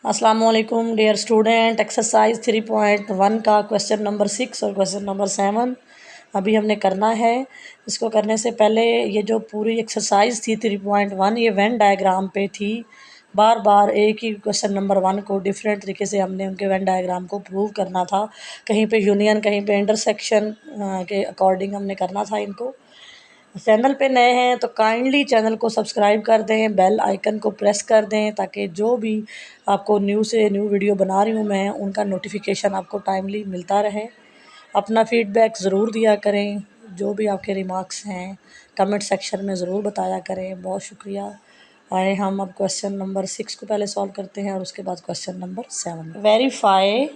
अस्सलाम वालेकुम dear student. Exercise 3.1 का क्वेश्चन नंबर 6 और क्वेश्चन नंबर 7 अभी हमने करना है। इसको करने से पहले ये जो पूरी एक्सरसाइज थी 3.1 ये वेन डायग्राम पे थी। बार बार एक ही क्वेश्चन नंबर 1 को डिफरेंट तरीके से हमने उनके वेन डायग्राम को प्रूव करना था। कहीं पे यूनियन, कहीं पे इंटरसेक्शन के अकॉर्डिंग हमने करना था इनको। चैनल पे नए हैं तो काइंडली चैनल को सब्सक्राइब कर दें, बेल आइकन को प्रेस कर दें ताकि जो भी आपको न्यू वीडियो बना रही हूँ मैं उनका नोटिफिकेशन आपको टाइमली मिलता रहे। अपना फीडबैक ज़रूर दिया करें, जो भी आपके रिमार्क्स हैं कमेंट सेक्शन में ज़रूर बताया करें। बहुत शुक्रिया। आए हम अब क्वेश्चन नंबर 6 को पहले सॉल्व करते हैं और उसके बाद question number 7। Verify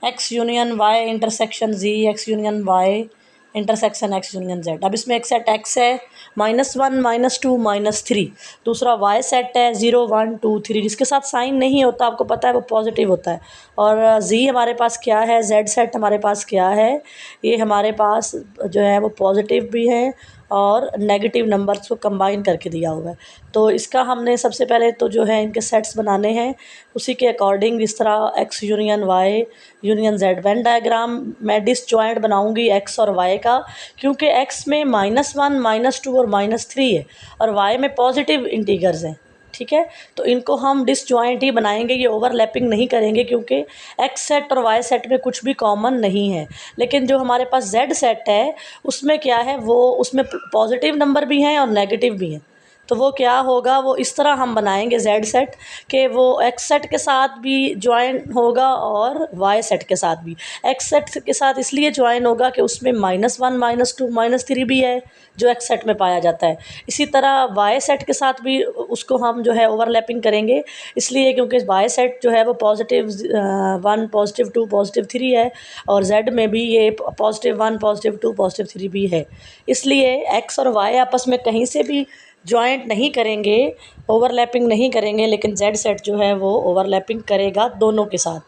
x union Y intersection g, x union Y intersection x union z. अब इसमें एक सेट एक्स है -1 -2 -3, दूसरा वाई सेट है 0 1 2 3 जिसके साथ साइन नहीं होता, आपको पता है वो पॉजिटिव होता है। और जी हमारे पास क्या है, जेड सेट हमारे पास क्या है, ये हमारे पास जो है वो पॉजिटिव भी है और नेगेटिव नंबर्स को कंबाइन करके दिया हुआ है। तो इसका हमने सबसे पहले तो जो है इनके सेट्स बनाने हैं उसी के अकॉर्डिंग, जिस तरह X union Y union Z. Venn diagram मैं डिसजॉइंट बनाऊंगी एक्स और वाई का, क्योंकि एक्स में -1 -2 और -3 है और वाई में पॉजिटिव इंटीगर्स हैं। ठीक है, तो इनको हम डिसजॉइंट ही बनाएंगे, ये ओवरलैपिंग नहीं करेंगे क्योंकि एक्स सेट और वाई सेट में कुछ भी कॉमन नहीं है। लेकिन जो हमारे पास जेड सेट है उसमें क्या है, वो उसमें पॉजिटिव नंबर भी हैं और नेगेटिव भी हैं। तो वो क्या होगा, वो इस तरह हम बनाएंगे जेड सेट कि वो एक्स सेट के साथ भी ज्वाइन होगा और वाई सेट के साथ भी। एक्स सेट के साथ इसलिए ज्वाइन होगा कि उसमें -1 -2 -3 भी है जो एक्स सेट में पाया जाता है। इसी तरह वाई सेट के साथ भी उसको हम जो है ओवरलैपिंग करेंगे, इसलिए क्योंकि वाई सेट जो है वो +1 +2 +3 है और जेड में भी ये +1 +2 +3 भी है। इसलिए एक्स और वाई आपस में कहीं से भी जॉइंट नहीं करेंगे, ओवरलैपिंग नहीं करेंगे, लेकिन जेड सेट जो है वो ओवरलैपिंग करेगा दोनों के साथ।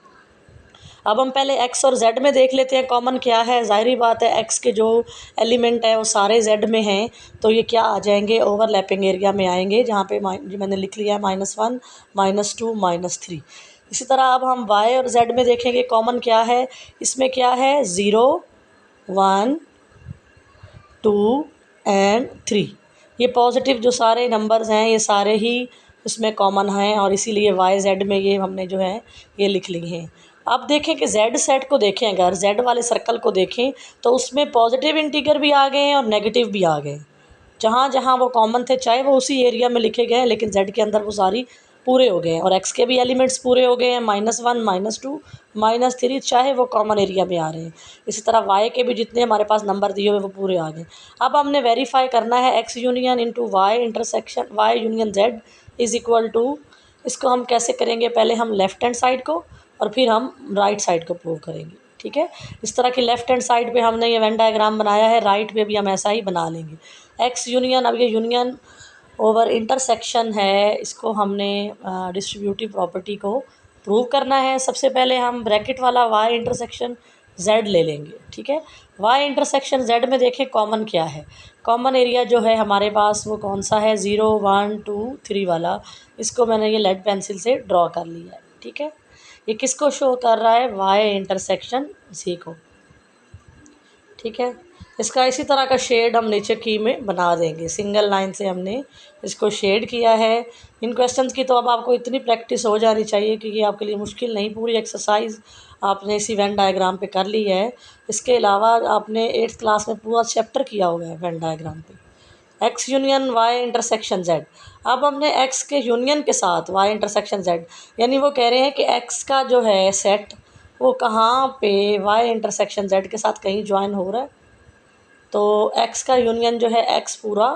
अब हम पहले एक्स और जेड में देख लेते हैं कॉमन क्या है। ज़ाहिरी बात है एक्स के जो एलिमेंट है वो सारे जेड में हैं, तो ये क्या आ जाएंगे, ओवरलैपिंग एरिया में आएंगे, जहाँ पे जो मैंने लिख लिया है -1 -2 -3। इसी तरह अब हम वाई और जेड में देखेंगे कॉमन क्या है। इसमें क्या है, 0 1 2 एंड 3, ये पॉजिटिव जो सारे नंबर्स हैं ये सारे ही उसमें कॉमन हैं और इसीलिए वाई जेड में ये हमने जो है ये लिख ली हैं। अब देखें कि जेड सेट को देखें, अगर जेड वाले सर्कल को देखें तो उसमें पॉजिटिव इंटीगर भी आ गए हैं और नेगेटिव भी आ गए हैं। जहाँ जहाँ वो कॉमन थे चाहे वो उसी एरिया में लिखे गए हैं, लेकिन जेड के अंदर वो सारी पूरे हो गए हैं और एक्स के भी एलिमेंट्स पूरे हो गए हैं, -1 -2 -3, चाहे वो कॉमन एरिया में आ रहे हैं। इसी तरह वाई के भी जितने हमारे पास नंबर दिए हुए वो पूरे आ गए। अब हमने वेरीफाई करना है X union into Y intersection Y union Z is equal to. इसको हम कैसे करेंगे, पहले हम लेफ़्ट हैंड साइड को और फिर हम राइट साइड को प्रूव करेंगे। ठीक है, इस तरह की लेफ़्ट हैंड साइड पे हमने ये वेन डायग्राम बनाया है, राइट पे भी हम ऐसा ही बना लेंगे। एक्स यूनियन, अब ये यूनियन ओवर इंटरसेक्शन है, इसको हमने डिस्ट्रीब्यूटिव प्रॉपर्टी को प्रूव करना है। सबसे पहले हम ब्रैकेट वाला वाई इंटरसेक्शन जेड ले लेंगे। ठीक है, वाई इंटरसेक्शन जेड में देखें कॉमन क्या है। कॉमन एरिया जो है हमारे पास वो कौन सा है, 0 1 2 3 वाला। इसको मैंने ये लेड पेंसिल से ड्रॉ कर लिया है। ठीक है, ये किसको शो कर रहा है, वाई इंटरसेक्शन सी को। ठीक है, इसका इसी तरह का शेड हम नीचे की में बना देंगे, सिंगल लाइन से हमने इसको शेड किया है। इन क्वेश्चंस की तो अब आपको इतनी प्रैक्टिस हो जानी चाहिए कि ये आपके लिए मुश्किल नहीं, पूरी एक्सरसाइज आपने इसी वेन डायग्राम पे कर ली है। इसके अलावा आपने 8th क्लास में पूरा चैप्टर किया हुआ है वेन डायग्राम पे। X union Y intersection Z, अब हमने एक्स के यूनियन के साथ वाई इंटरसेक्शन जेड, यानी वो कह रहे हैं कि एक्स का जो है सेट वो कहाँ पे वाई इंटरसेक्शन जेड के साथ कहीं ज्वाइन हो रहा है। तो एक्स का यूनियन जो है एक्स पूरा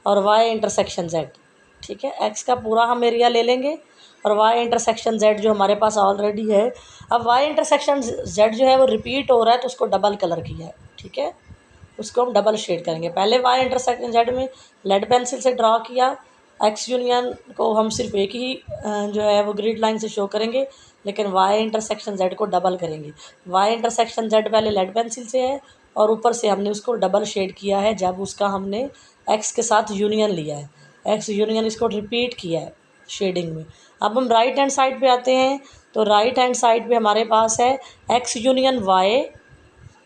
और वाई इंटरसेक्शन जेड। ठीक है, एक्स का पूरा हम एरिया ले लेंगे और वाई इंटरसेक्शन जेड जो हमारे पास ऑलरेडी है। अब वाई इंटरसेक्शन जेड जो है वो रिपीट हो रहा है तो उसको डबल कलर किया है। ठीक है, उसको हम डबल शेड करेंगे। पहले वाई इंटरसेक्शन जेड में लेड पेंसिल से ड्रॉ किया, एक्स यूनियन को हम सिर्फ एक ही जो है वो ग्रिड लाइन से शो करेंगे, लेकिन वाई इंटरसेक्शन जेड को डबल करेंगे। वाई इंटरसेक्शन जेड पहले लेड पेंसिल से है और ऊपर से हमने उसको डबल शेड किया है जब उसका हमने एक्स के साथ यूनियन लिया है। एक्स यूनियन इसको रिपीट किया है शेडिंग में। अब हम राइट हैंड साइड पे आते हैं, तो राइट हैंड साइड पे हमारे पास है एक्स यूनियन वाई,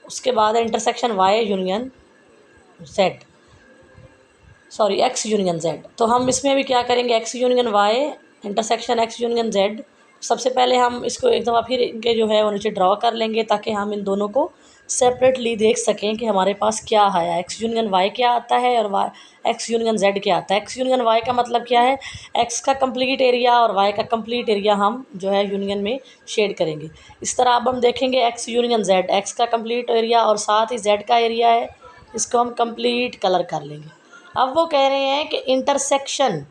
उसके बाद है intersection Y union Z, sorry X union Z. तो हम इसमें भी क्या करेंगे, X union Y intersection x union Z. सबसे पहले हम इसको एक दफ़ा फिर इनके जो है वो नीचे ड्रॉ कर लेंगे, ताकि हम इन दोनों को सेपरेटली देख सकें कि हमारे पास क्या है, एक्स यूनियन वाई क्या आता है और वाई एक्स यूनियन जेड क्या आता है। एक्स यूनियन वाई का मतलब क्या है, एक्स का कंप्लीट एरिया और वाई का कंप्लीट एरिया हम जो है यूनियन में शेड करेंगे। इस तरह अब हम देखेंगे एक्स यूनियन जेड, एक्स का कंप्लीट एरिया और साथ ही जेड का एरिया है, इसको हम कंप्लीट कलर कर लेंगे। अब वो कह रहे हैं कि इंटरसेक्शन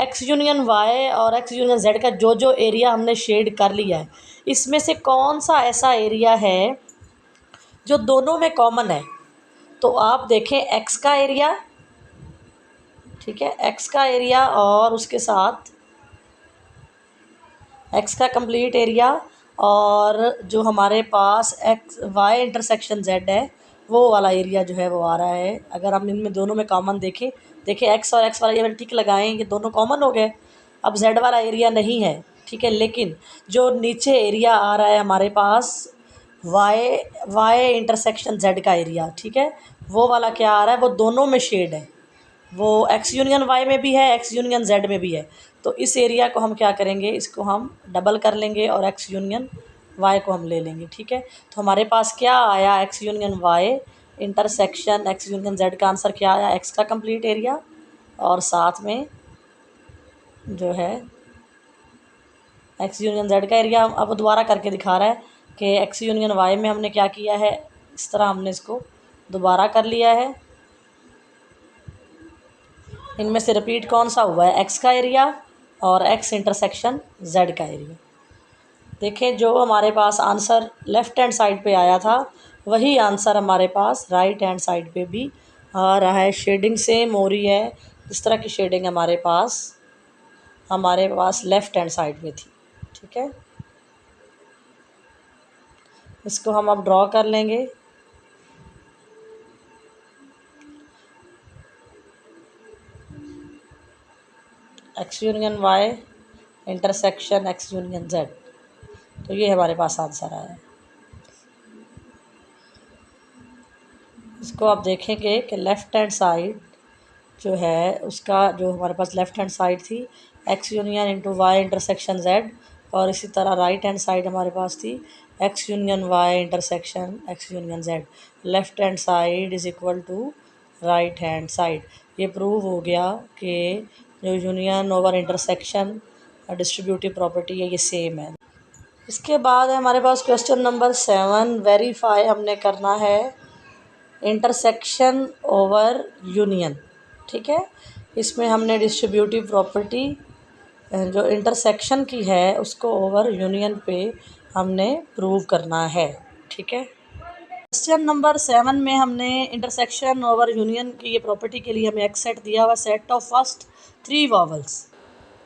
एक्स यूनियन वाई और एक्स यूनियन जेड का जो जो एरिया हमने शेड कर लिया है, इसमें से कौन सा ऐसा एरिया है जो दोनों में कॉमन है। तो आप देखें एक्स का एरिया, ठीक है, एक्स का एरिया और उसके साथ एक्स का कंप्लीट एरिया, और जो हमारे पास एक्स वाई इंटरसेक्शन जेड है वो वाला एरिया जो है वो आ रहा है। अगर हम इनमें दोनों में कॉमन देखें, देखिए एक्स और एक्स वाला ये मैंने टिक लगाएं, ये दोनों कॉमन हो गए। अब जेड वाला एरिया नहीं है, ठीक है, लेकिन जो नीचे एरिया आ रहा है हमारे पास वाई वाई इंटरसेक्शन जेड का एरिया, ठीक है, वो वाला क्या आ रहा है, वो दोनों में शेड है, वो एक्स यूनियन वाई में भी है, एक्स यूनियन जेड में भी है। तो इस एरिया को हम क्या करेंगे, इसको हम डबल कर लेंगे और एक्स यूनियन वाई को हम ले लेंगे, ठीक है। तो हमारे पास क्या आया, X union Y intersection x union Z का आंसर क्या आया, एक्स का कंप्लीट एरिया और साथ में जो है एक्स यूनियन जेड का एरिया। अब दोबारा करके दिखा रहा है कि एक्स यूनियन वाई में हमने क्या किया है, इस तरह हमने इसको दोबारा कर लिया है। इनमें से रिपीट कौन सा हुआ है, एक्स का एरिया और एक्स इंटरसेक्शन जेड का एरिया। देखें जो हमारे पास आंसर लेफ़्ट हैंड साइड पे आया था, वही आंसर हमारे पास राइट हैंड साइड पे भी आ रहा है। शेडिंग सेम हो रही है, इस तरह की शेडिंग हमारे पास लेफ़्ट हैंड साइड में थी, ठीक है। इसको हम अब ड्रॉ कर लेंगे। X union Y intersection x union Z, तो ये हमारे पास आंसर आया है। इसको आप देखेंगे कि लेफ़्ट हैंड साइड जो है उसका, जो हमारे पास लेफ़्ट हैंड साइड थी X union into Y intersection Z, और इसी तरह राइट हैंड साइड हमारे पास थी X union Y intersection x union Z. Left hand side is equal to right hand side. ये प्रूव हो गया कि जो union over intersection distributive property है ये सेम है। इसके बाद है हमारे पास क्वेश्चन नंबर 7, वेरीफाई हमने करना है इंटरसेक्शन ओवर यूनियन, ठीक है। इसमें हमने डिस्ट्रीब्यूटिव प्रॉपर्टी जो इंटरसेक्शन की है उसको ओवर यूनियन पे हमने प्रूव करना है, ठीक है। क्वेश्चन नंबर 7 में हमने इंटरसेक्शन ओवर यूनियन की ये प्रॉपर्टी के लिए हमें एक सेट दिया हुआ, सेट ऑफ फर्स्ट 3 वावल्स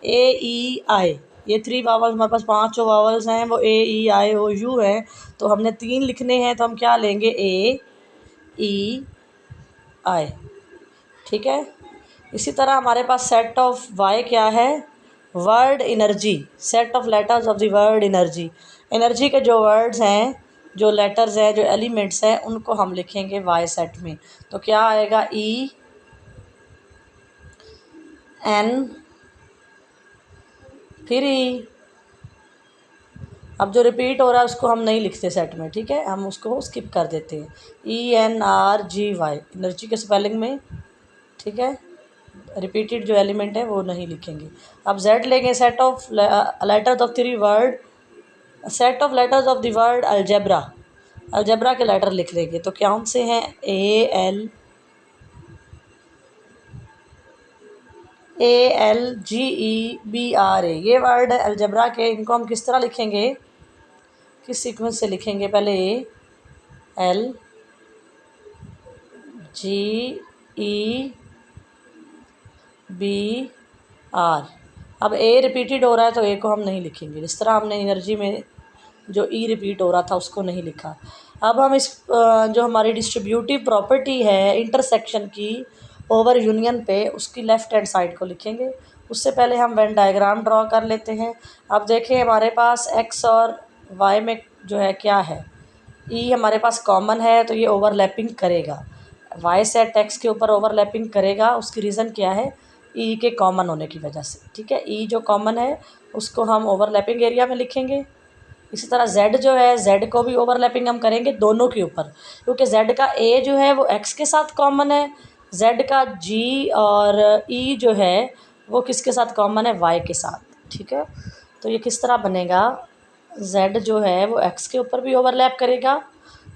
ए ई आई। ये 3 वावल्स हमारे पास 5 जो वावल्स हैं वो ए ई आई ओ यू है, तो हमने 3 लिखने हैं, तो हम क्या लेंगे, ए ई आई, ठीक है। इसी तरह हमारे पास सेट ऑफ वाई क्या है, word energy, set of letters of the word energy. Energy के जो वर्ड्स हैं, जो लेटर्स हैं, जो एलिमेंट्स हैं, उनको हम लिखेंगे वाई सेट में। तो क्या आएगा, ई एन फिर ई। अब जो रिपीट हो रहा है उसको हम नहीं लिखते सेट में, ठीक है, हम उसको स्किप कर देते हैं। E N R G Y energy के स्पेलिंग में, ठीक है, रिपीटेड जो एलिमेंट है वो नहीं लिखेंगे। अब जेड लेंगे, set of letters of 3 word, set of letters of the word algebra, algebra के लेटर लिख लेंगे। तो कौन से हैं, ALGEBRA, ये वर्ड है अलजेब्रा के। इनको हम किस तरह लिखेंगे, किस सीक्वेंस से लिखेंगे, पहले ALGEBR। अब ए रिपीटेड हो रहा है तो ए को हम नहीं लिखेंगे, जिस तरह हमने एनर्जी में जो ई रिपीट हो रहा था उसको नहीं लिखा। अब हम इस जो हमारी डिस्ट्रीब्यूटिव प्रॉपर्टी है इंटरसेक्शन की ओवर यूनियन पे, उसकी लेफ़्ट हैंड साइड को लिखेंगे उससे पहले हम वेन डायग्राम ड्रॉ कर लेते हैं। अब देखिए हमारे पास एक्स और वाई में जो है क्या है, ई हमारे पास कॉमन है तो ये ओवरलैपिंग करेगा, वाई सेट एक्स के ऊपर ओवरलैपिंग करेगा। उसकी रीज़न क्या है, ई के कॉमन होने की वजह से, ठीक है। ई जो कॉमन है उसको हम ओवरलैपिंग एरिया में लिखेंगे। इसी तरह जेड जो है, जेड को भी ओवरलैपिंग हम करेंगे दोनों के ऊपर, क्योंकि जेड का ए जो है वो एक्स के साथ कॉमन है, जेड का जी और ई जो है वो किसके साथ कॉमन है, वाई के साथ, ठीक है। तो ये किस तरह बनेगा, जेड जो है वो एक्स के ऊपर भी ओवरलैप करेगा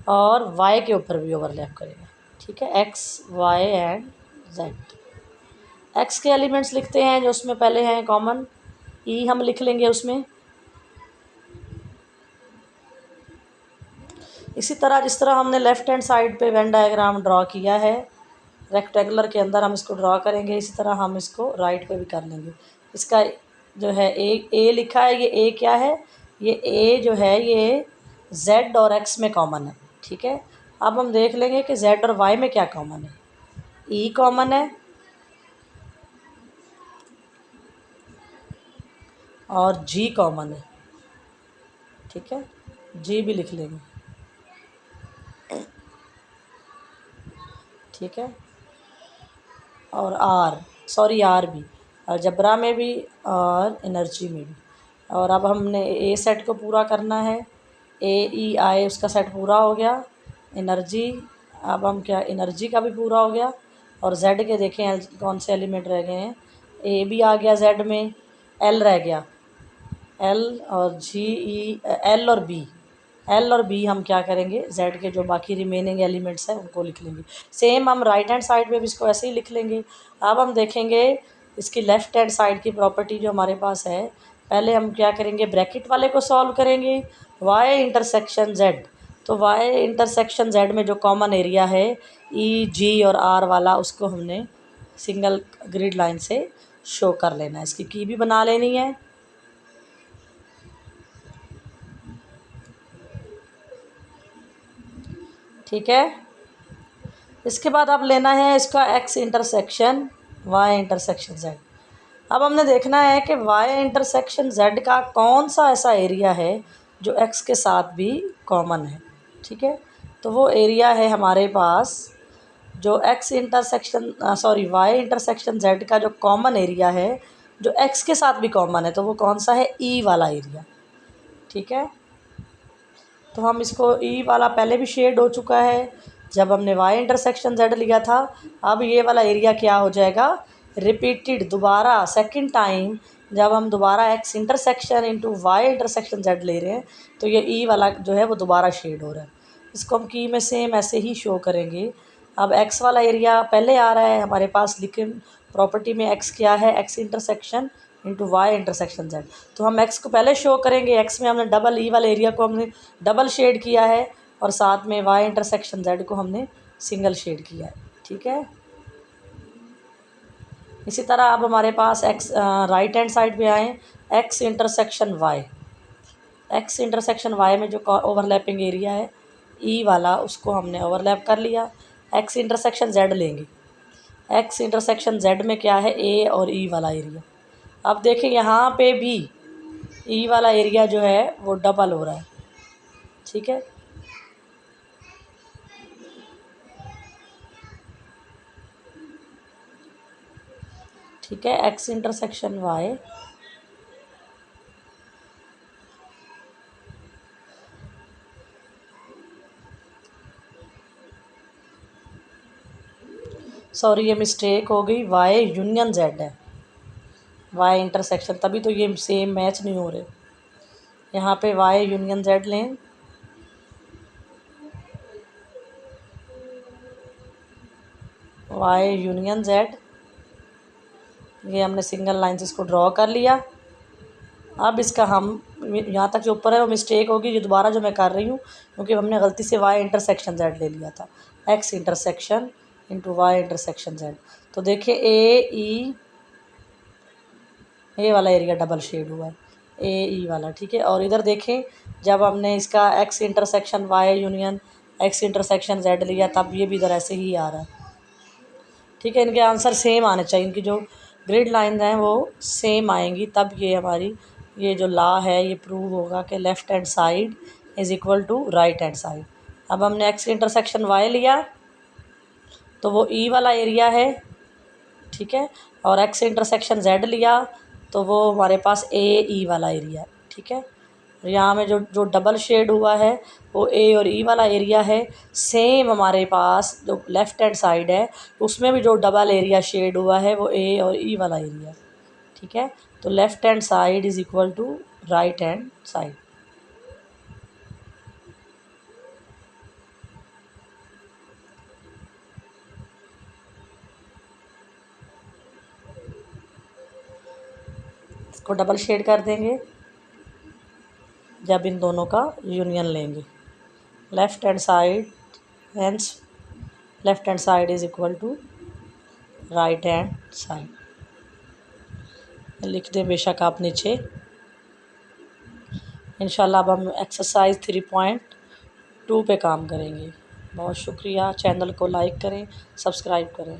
और वाई के ऊपर भी ओवरलैप करेगा, ठीक है। X Y and Z. X के एलिमेंट्स लिखते हैं जो उसमें पहले हैं कॉमन, ई हम लिख लेंगे उसमें। इसी तरह जिस तरह हमने लेफ़्ट हैंड साइड पे वेन डायग्राम ड्रॉ किया है, रेक्टेंगुलर के अंदर हम इसको ड्रॉ करेंगे, इसी तरह हम इसको राइट पे भी कर लेंगे। इसका जो है ए लिखा है, ये ए क्या है, ये ए जो है ये जेड और एक्स में कॉमन है, ठीक है। अब हम देख लेंगे कि जेड और वाई में क्या कॉमन है। ई कॉमन है और जी कॉमन है, ठीक है, जी भी लिख लेंगे, ठीक है। और आर भी, अलजबरा में भी और एनर्जी में भी। और अब हमने ए सेट को पूरा करना है, ए ई आई उसका सेट पूरा हो गया। एनर्जी, अब हम क्या, एनर्जी का भी पूरा हो गया। और जेड के देखें कौन से एलिमेंट रह गए हैं, ए भी आ गया जेड में, एल रह गया, एल और जी ई, एल और बी हम क्या करेंगे, जेड के जो बाकी रिमेनिंग एलिमेंट्स हैं उनको लिख लेंगे। सेम हम राइट हैंड साइड पे भी इसको ऐसे ही लिख लेंगे। अब हम देखेंगे इसकी लेफ़्ट हैंड साइड की प्रॉपर्टी जो हमारे पास है, पहले हम क्या करेंगे, ब्रैकेट वाले को सॉल्व करेंगे, वाई इंटरसेक्शन जेड। तो वाई इंटरसेक्शन जेड में जो कॉमन एरिया है ई जी और आर वाला, उसको हमने सिंगल ग्रिड लाइन से शो कर लेना है। इसकी की भी बना लेनी है, ठीक है। इसके बाद अब लेना है इसका X intersection Y intersection Z. अब हमने देखना है कि वाई इंटरसेक्शन जेड का कौन सा ऐसा एरिया है जो एक्स के साथ भी कॉमन है, ठीक है। तो वो एरिया है हमारे पास जो X intersection Y intersection Z का जो कॉमन एरिया है, जो एक्स के साथ भी कॉमन है, तो वो कौन सा है, ई वाला एरिया, ठीक है। तो हम इसको ई वाला पहले भी शेड हो चुका है जब हमने वाई इंटरसेक्शन जेड लिया था। अब ये वाला एरिया क्या हो जाएगा, रिपीटेड, दोबारा सेकंड टाइम जब हम दोबारा X intersection into Y intersection Z ले रहे हैं, तो ये ई वाला जो है वो दोबारा शेड हो रहा है। इसको हम की में सेम ऐसे ही शो करेंगे। अब एक्स वाला एरिया पहले आ रहा है हमारे पास, लेकिन प्रॉपर्टी में एक्स क्या है, X intersection into Y intersection Z. तो हम एक्स को पहले शो करेंगे, एक्स में हमने डबल ई वाले एरिया को हमने डबल शेड किया है और साथ में वाई इंटरसेक्शन जेड को हमने सिंगल शेड किया है, ठीक है। इसी तरह अब हमारे पास एक्स राइट हैंड साइड पे आए, X intersection Y, X intersection Y में जो ओवरलैपिंग एरिया है ई वाला, उसको हमने ओवरलैप कर लिया। एक्स इंटरसेक्शन जेड लेंगे, एक्स इंटरसेक्शन जेड में क्या है, ए और ई वाला एरिया। अब देखिए यहाँ पे भी ई वाला एरिया जो है वो डबल हो रहा है, ठीक है। ठीक है, एक्स इंटरसेक्शन वाई, सॉरी ये मिस्टेक हो गई, वाई यूनियन जेड है, वाई इंटरसेक्शन, तभी तो ये सेम मैच नहीं हो रहे। यहाँ पे वाई यूनियन जेड लें, वाई यूनियन जेड, ये हमने सिंगल लाइन से इसको ड्रॉ कर लिया। अब इसका हम यहाँ तक जो ऊपर है वो मिस्टेक होगी, ये दोबारा जो मैं कर रही हूँ क्योंकि हमने गलती से वाई इंटरसेक्शन जेड ले लिया था, X intersection into Y intersection Z. तो देखिए ए वाला एरिया डबल शेड हुआ है, ए ई वाला, ठीक है। और इधर देखें जब हमने इसका X intersection Y union X intersection Z लिया, तब ये भी इधर ऐसे ही आ रहा है, ठीक है। इनके आंसर सेम आने चाहिए, इनकी जो ग्रिड लाइन हैं वो सेम आएंगी, तब ये हमारी ये जो लॉ है ये प्रूव होगा कि left hand side is equal to right hand side. अब हमने एक्स इंटरसेक्शन वाई लिया तो वो ई वाला एरिया है, ठीक है, और एक्स इंटरसेक्शन जेड लिया तो वो हमारे पास ए ई वाला एरिया है, ठीक है। यहाँ में जो जो डबल शेड हुआ है वो ए और ई वाला एरिया है। सेम हमारे पास जो लेफ़्ट हैंड साइड है उसमें भी जो डबल एरिया शेड हुआ है वो ए और ई वाला एरिया, ठीक है। तो left hand side is equal to right hand side. इसको डबल शेड कर देंगे जब इन दोनों का यूनियन लेंगे। Left hand side hence left hand side is equal to right hand side. लिख दें बेशक आप नीचे। इंशाल्लाह अब हम एक्सरसाइज 3.2 पे काम करेंगे। बहुत शुक्रिया। चैनल को लाइक करें, सब्सक्राइब करें।